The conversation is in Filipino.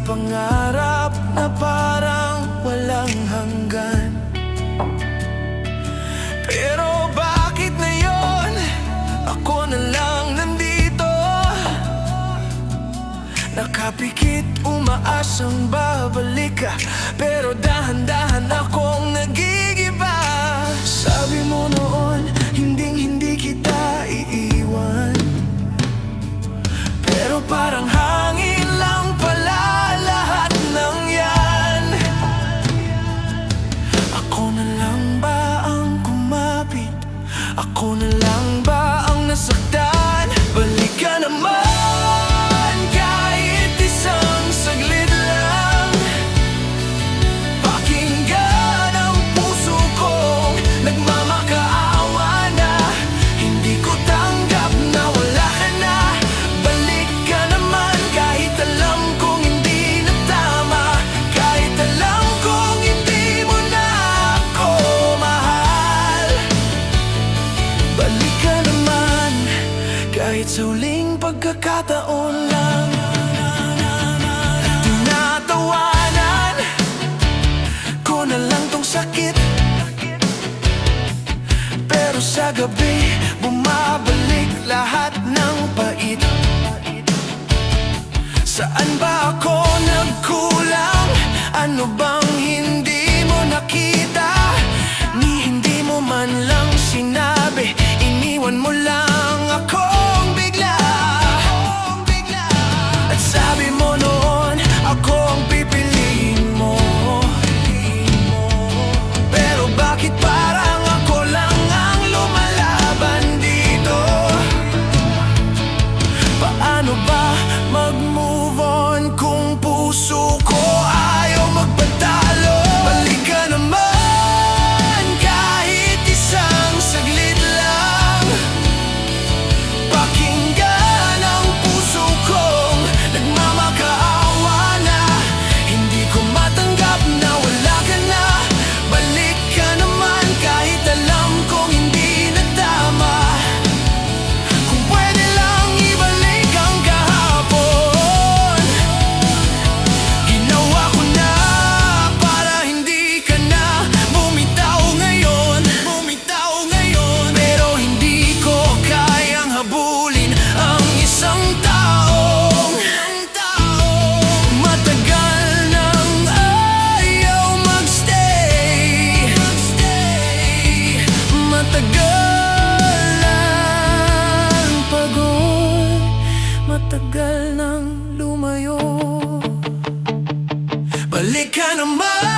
pangarap na parang walang hanggan. Pero bakit ngayon ako na lang nandito, nakapikit, umaasang babalik ka, pero dahan-dahan akong nagigiba. Sabi mo noon, hindi kita iiwan, pero parang hangin lang pala lahat ng yan. Ako na lang ba ang kumapit? Ako na lang ba ang nasaktan? Balik ka naman kahit isang saglit lang. Pakinggan ang puso kong nagmamakaawa na. Hindi ko tanggap na wala ka na. Balik ka naman kahit alam kong hindi na tama, kahit alam kong hindi mo na ako mahal. Balik ka naman kahit sa huling pagkakataon lang. Tinatawanan ko na lang tong sakit, pero sa gabi bumabalik lahat ng pait. Saan ba ako nagkulang? Ano bang hindi mo nakita? Ni hindi mo man lang sinabi, iniwan mo lang akong bigla. At sabi mo noon, ako ang pipiliin mo, pero bakit parang ako lang ang lumalaban dito? Paano ba mag-move on kung puso ko ayaw magpatalo? Balik ka naman kahit isang saglit lang. Pakinggan ang puso kong nagmamakaawa na. Hindi ko matanggap na wala ka na. Balik ka naman kahit alam kong hindi na tama. Kung pwede lang ibalik ang kahapon, ginawa ko na para hindi ka na bumitaw ngayon. Pero hindi ko kayang habulin ang isang taong matagal nang ayaw magstay. Matagal nang pagod, matagal nang lumayo. Balik ka naman